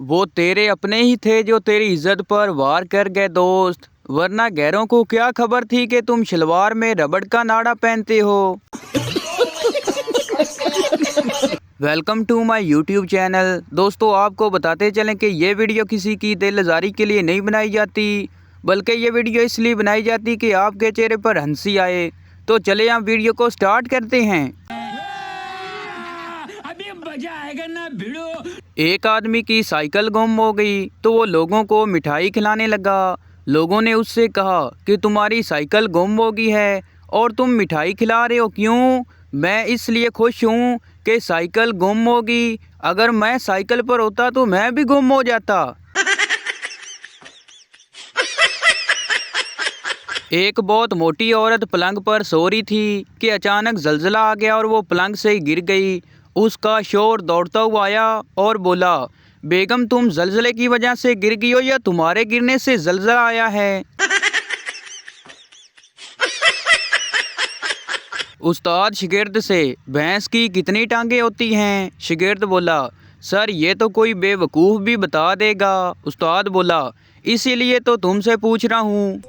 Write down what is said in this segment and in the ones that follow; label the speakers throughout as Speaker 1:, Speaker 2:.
Speaker 1: वो तेरे अपने ही थे जो तेरी इज्जत पर वार कर गए दोस्त, वरना गैरों को क्या खबर थी कि तुम शलवार में रबड़ का नाड़ा पहनते हो। Welcome to my YouTube channel. दोस्तों, आपको बताते चलें कि ये वीडियो किसी की दिल आज़ारी के लिए नहीं बनाई जाती, बल्कि ये वीडियो इसलिए बनाई जाती कि आपके चेहरे पर हंसी आए। तो चले हम वीडियो को स्टार्ट करते हैं। अभी मजा आएगा ना भिड़ो। एक आदमी की साइकिल गुम हो गई तो वो लोगों को मिठाई खिलाने लगा। लोगों ने उससे कहा कि तुम्हारी साइकिल गुम हो गई है और तुम मिठाई खिला रहे हो क्यों? मैं इसलिए खुश हूँ कि साइकिल गुम होगी, अगर मैं साइकिल पर होता तो मैं भी गुम हो जाता। एक बहुत मोटी औरत पलंग पर सो रही थी कि अचानक जलजला आ गया और वो पलंग से गिर गई। उसका शौहर दौड़ता हुआ आया और बोला, बेगम तुम जलजले की वजह से गिर गई हो या तुम्हारे गिरने से जलजला आया है? उस्ताद शिगिर्द से, भैंस की कितनी टांगे होती हैं? शिगिर्द बोला, सर ये तो कोई बेवकूफ़ भी बता देगा। उस्ताद बोला, इसीलिए तो तुमसे पूछ रहा हूँ।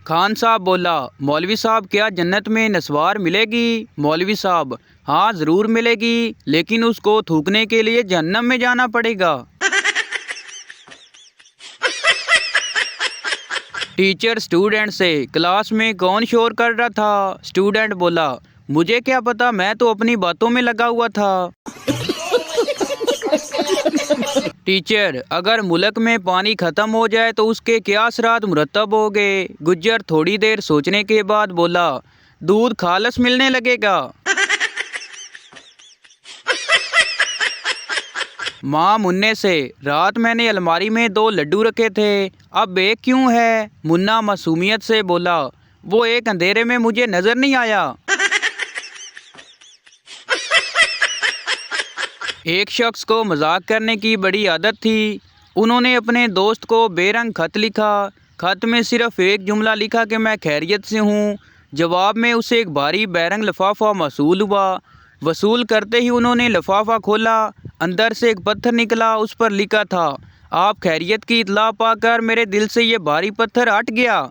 Speaker 1: खान साहब बोला, मौलवी साहब क्या जन्नत में नस्वार मिलेगी? मौलवी साहब, हाँ ज़रूर मिलेगी, लेकिन उसको थूकने के लिए जहन्नम में जाना पड़ेगा। टीचर स्टूडेंट से, क्लास में कौन शोर कर रहा था? स्टूडेंट बोला, मुझे क्या पता, मैं तो अपनी बातों में लगा हुआ था। टीचर, अगर मुल्क में पानी ख़त्म हो जाए तो उसके क्या असरात मुरतब हो गए? गुज्जर थोड़ी देर सोचने के बाद बोला, दूध खालस मिलने लगेगा। माँ मुन्ने से, रात मैंने अलमारी में 2 लड्डू रखे थे, अब एक क्यों है? मुन्ना मासूमियत से बोला, वो एक अंधेरे में मुझे नज़र नहीं आया। एक शख्स को मजाक करने की बड़ी आदत थी। उन्होंने अपने दोस्त को बेरंग खत लिखा। खत में सिर्फ एक जुमला लिखा कि मैं खैरियत से हूँ। जवाब में उसे एक भारी बेरंग लिफाफा मौसूल हुआ। वसूल करते ही उन्होंने लिफाफा खोला, अंदर से एक पत्थर निकला। उस पर लिखा था, आप खैरियत की इतला पाकर मेरे दिल से ये भारी पत्थर हट गया।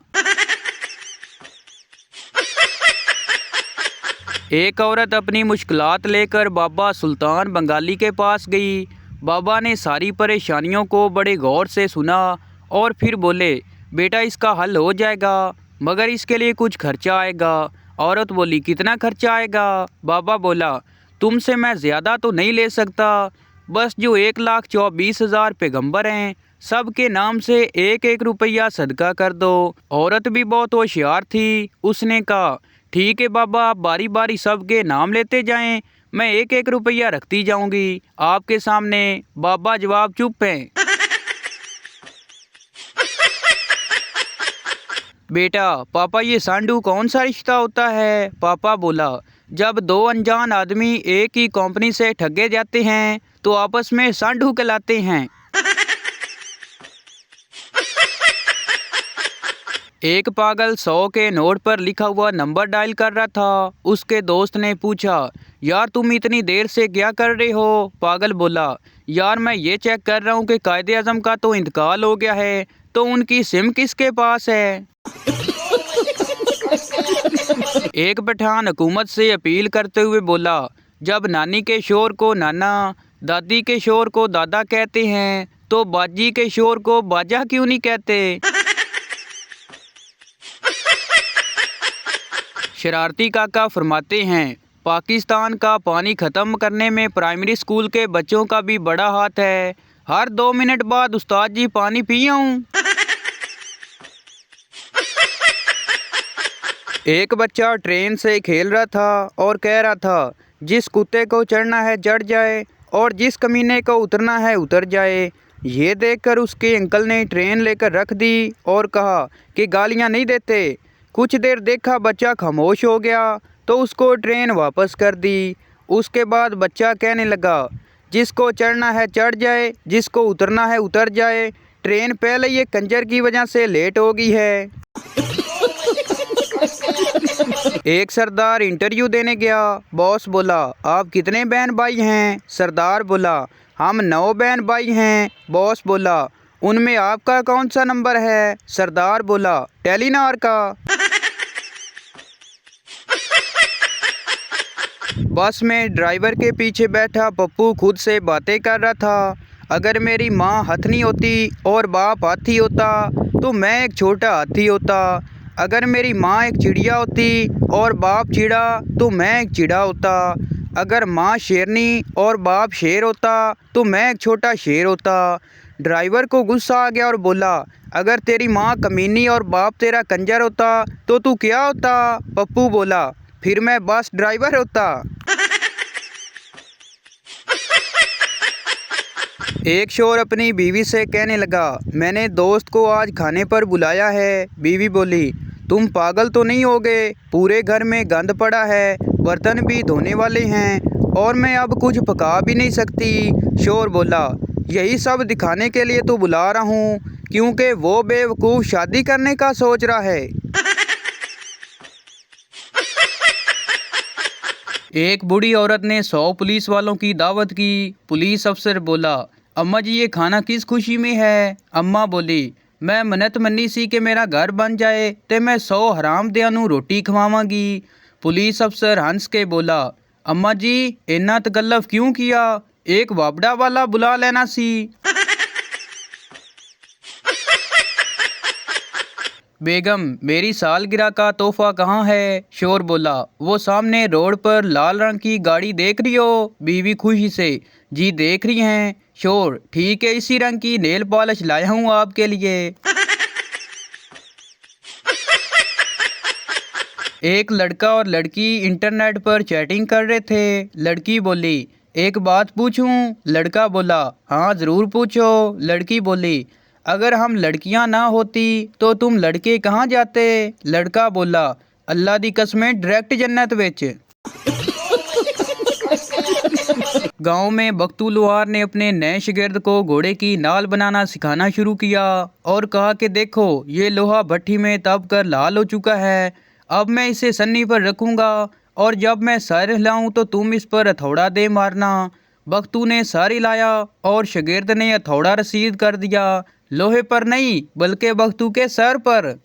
Speaker 1: एक औरत अपनी मुश्किलात लेकर बाबा सुल्तान बंगाली के पास गई। बाबा ने सारी परेशानियों को बड़े गौर से सुना और फिर बोले, बेटा इसका हल हो जाएगा, मगर इसके लिए कुछ खर्चा आएगा। औरत बोली, कितना खर्चा आएगा? बाबा बोला, तुमसे मैं ज़्यादा तो नहीं ले सकता, बस जो 1,24,000 पैगंबर हैं सब के नाम से 1-1 रुपया सदका कर दो। औरत भी बहुत होशियार थी, उसने कहा, ठीक है बाबा, आप बारी बारी सब के नाम लेते जाएं, मैं 1-1 रुपया रखती जाऊंगी आपके सामने। बाबा जवाब चुप हैं। बेटा, पापा ये सांडू कौन सा रिश्ता होता है? पापा बोला, जब 2 अनजान आदमी एक ही कंपनी से ठगे जाते हैं तो आपस में सांडू कहलाते हैं। एक पागल 100 के नोट पर लिखा हुआ नंबर डायल कर रहा था। उसके दोस्त ने पूछा, यार तुम इतनी देर से क्या कर रहे हो? पागल बोला, यार मैं ये चेक कर रहा हूँ कि कायदे आज़म का तो इंतकाल हो गया है, तो उनकी सिम किसके पास है? एक पठान हुकूमत से अपील करते हुए बोला, जब नानी के शोर को नाना, दादी के शोर को दादा कहते हैं, तो बाजी के शोर को बाजा क्यों नहीं कहते? शरारती काका फरमाते हैं, पाकिस्तान का पानी ख़त्म करने में प्राइमरी स्कूल के बच्चों का भी बड़ा हाथ है। हर 2 मिनट बाद उस्ताद जी पानी पी आऊं? एक बच्चा ट्रेन से खेल रहा था और कह रहा था, जिस कुत्ते को चढ़ना है चढ़ जाए और जिस कमीने को उतरना है उतर जाए। ये देखकर उसके अंकल ने ट्रेन लेकर रख दी और कहा कि गालियाँ नहीं देते। कुछ देर देखा बच्चा खामोश हो गया तो उसको ट्रेन वापस कर दी। उसके बाद बच्चा कहने लगा, जिसको चढ़ना है चढ़ जाए, जिसको उतरना है उतर जाए, ट्रेन पहले ये कंजर की वजह से लेट हो गई है। एक सरदार इंटरव्यू देने गया। बॉस बोला, आप कितने बहन भाई हैं? सरदार बोला, हम 9 बहन भाई हैं। बॉस बोला, उनमें आपका कौन सा नंबर है? सरदार बोला, टेलीनॉर का। बस में ड्राइवर के पीछे बैठा पप्पू खुद से बातें कर रहा था। अगर मेरी माँ हथनी होती और बाप हाथी होता तो मैं एक छोटा हाथी होता। अगर मेरी माँ एक चिड़िया होती और बाप चिड़ा तो मैं एक चिड़ा होता। अगर माँ शेरनी और बाप शेर होता तो मैं एक छोटा शेर होता। ड्राइवर को गुस्सा आ गया और बोला, अगर तेरी माँ कमीनी और बाप तेरा कंजर होता तो तू क्या होता? पप्पू बोला, फिर मैं बस ड्राइवर होता। एक शोर अपनी बीवी से कहने लगा, मैंने दोस्त को आज खाने पर बुलाया है। बीवी बोली, तुम पागल तो नहीं हो गए? पूरे घर में गंद पड़ा है, बर्तन भी धोने वाले हैं और मैं अब कुछ पका भी नहीं सकती। शोर बोला, यही सब दिखाने के लिए तो बुला रहा हूँ क्योंकि वो बेवकूफ़ शादी करने का सोच रहा है। एक बूढ़ी औरत ने 100 पुलिस वालों की दावत की। पुलिस अफसर बोला, अम्मा जी ये खाना किस खुशी में है? अम्मा बोली, मैं मन्नत मन्नी सी कि मेरा घर बन जाए ते मैं 100 हरामदियां नू रोटी खवावांगी। पुलिस अफसर हंस के बोला, अम्मा जी इन्ना तकल्लफ क्यों किया? एक वाबड़ा वाला बुला लेना सी। बेगम, मेरी सालगिरह का तोहफा कहाँ है? शोर बोला, वो सामने रोड पर लाल रंग की गाड़ी देख रही हो? बीवी खुशी से, जी देख रही हैं। शोर, ठीक है, इसी रंग की नेल पॉलिश लाया हूँ आपके लिए। एक लड़का और लड़की इंटरनेट पर चैटिंग कर रहे थे। लड़की बोली, एक बात पूछूं? लड़का बोला, हाँ ज़रूर पूछो। लड़की बोली, अगर हम लड़कियां ना होती तो तुम लड़के कहाँ जाते? लड़का बोला, अल्लाह दी कसमें डायरेक्ट जन्नत विच। गांव में बख्तू लुहार ने अपने नए शागिर्द को घोड़े की नाल बनाना सिखाना शुरू किया और कहा कि देखो ये लोहा भट्टी में तप कर लाल हो चुका है। अब मैं इसे सन्नी पर रखूंगा और जब मैं सर हिलाऊं तो तुम इस पर हथौड़ा दे मारना। बख्तू ने सर हिलाया और शागिर्द ने हथौड़ा रसीद कर दिया, लोहे पर नहीं बल्कि बख्तू के सर पर।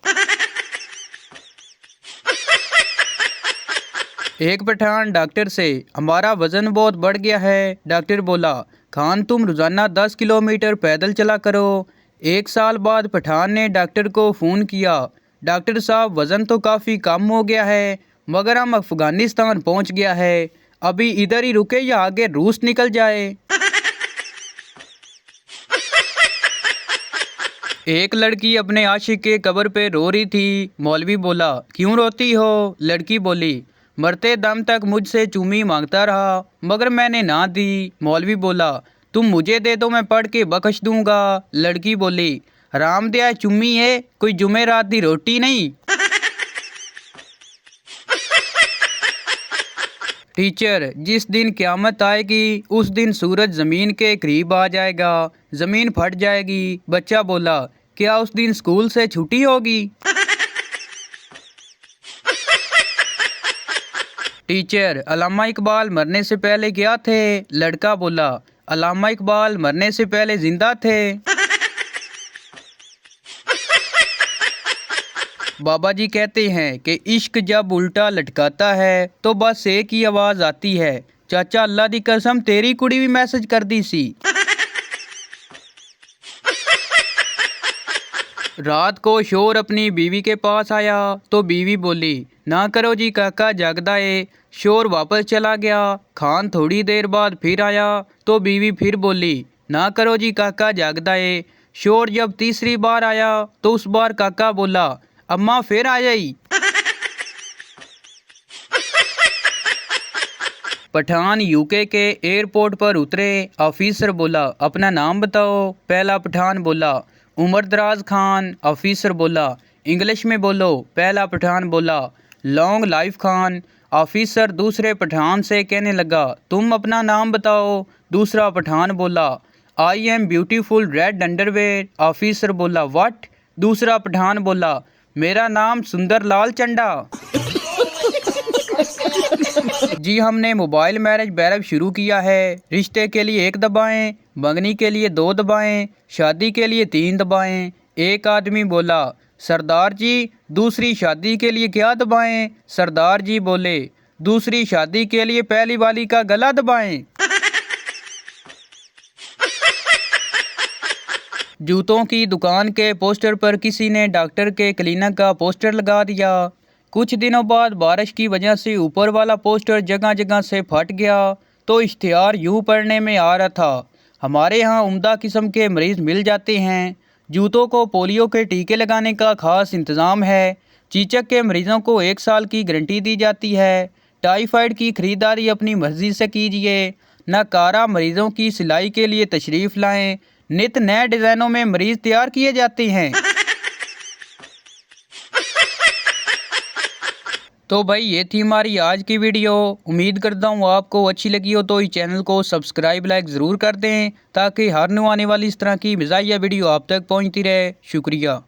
Speaker 1: एक पठान डॉक्टर से, हमारा वज़न बहुत बढ़ गया है। डॉक्टर बोला, खान तुम रोज़ाना 10 किलोमीटर पैदल चला करो। 1 साल बाद पठान ने डॉक्टर को फ़ोन किया, डॉक्टर साहब वज़न तो काफ़ी कम हो गया है मगर हम अफ़गानिस्तान पहुंच गया है, अभी इधर ही रुके या आगे रूस निकल जाए। एक लड़की अपने आशिक के कब्र पे रो रही थी। मौलवी बोला, क्यों रोती हो? लड़की बोली, मरते दम तक मुझसे चुम्मी मांगता रहा मगर मैंने ना दी। मौलवी बोला, तुम मुझे दे दो, मैं पढ़ के बख्श दूंगा। लड़की बोली, हराम दिया चुम्मी है, कोई जुमेरात दी रोटी नहीं। टीचर, जिस दिन क़यामत आएगी उस दिन सूरज ज़मीन के करीब आ जाएगा, ज़मीन फट जाएगी। बच्चा बोला, क्या उस दिन स्कूल से छुट्टी होगी? टीचर, अल्लामा इकबाल मरने से पहले क्या थे? लड़का बोला, अल्लामा इकबाल मरने से पहले जिंदा थे। बाबा जी कहते हैं कि इश्क जब उल्टा लटकाता है तो बस एक ही आवाज़ आती है, चाचा अल्लाह दी कसम तेरी कुड़ी भी मैसेज कर दी सी। रात को शोर अपनी बीवी के पास आया तो बीवी बोली, ना करो जी काका जागदा है। शोर वापस चला गया। खान थोड़ी देर बाद फिर आया तो बीवी फिर बोली, ना करो जी काका जागदा है। शोर जब तीसरी बार आया तो उस बार काका बोला, अम्मा फिर आ जाई। पठान यूके के एयरपोर्ट पर उतरे। ऑफिसर बोला, अपना नाम बताओ। पहला पठान बोला, उमर दराज खान। ऑफिसर बोला, इंग्लिश में बोलो। पहला पठान बोला, लॉन्ग लाइफ खान। ऑफिसर दूसरे पठान से कहने लगा, तुम अपना नाम बताओ। दूसरा पठान बोला, I am beautiful red underwear. Officer बोला, व्हाट? दूसरा पठान बोला, मेरा नाम सुंदर लाल चंडा। जी हमने मोबाइल मैरिज बैरब शुरू किया है। रिश्ते के लिए 1 दबाएं, मंगनी के लिए 2 दबाएं, शादी के लिए 3 दबाएं। एक आदमी बोला, सरदार जी दूसरी शादी के लिए क्या दबाएं? सरदार जी बोले, दूसरी शादी के लिए पहली वाली का गला दबाएं। जूतों की दुकान के पोस्टर पर किसी ने डॉक्टर के क्लिनिक का पोस्टर लगा दिया। कुछ दिनों बाद बारिश की वजह से ऊपर वाला पोस्टर जगह जगह से फट गया तो इश्तिहार यूं पढ़ने में आ रहा था, हमारे यहाँ उम्दा किस्म के मरीज़ मिल जाते हैं। जूतों को पोलियो के टीके लगाने का खास इंतज़ाम है। चीचक के मरीज़ों को 1 साल की गारंटी दी जाती है। टाइफाइड की खरीदारी अपनी मर्जी से कीजिए। नकारा मरीज़ों की सिलाई के लिए तशरीफ़ लाएं। नित नए डिज़ाइनों में मरीज़ तैयार किए जाते हैं। तो भाई ये थी हमारी आज की वीडियो। उम्मीद करता हूँ आपको अच्छी लगी हो तो इस चैनल को सब्सक्राइब लाइक ज़रूर कर दें ताकि हर न्यू आने वाली इस तरह की मज़ाहिया वीडियो आप तक पहुँचती रहे। शुक्रिया।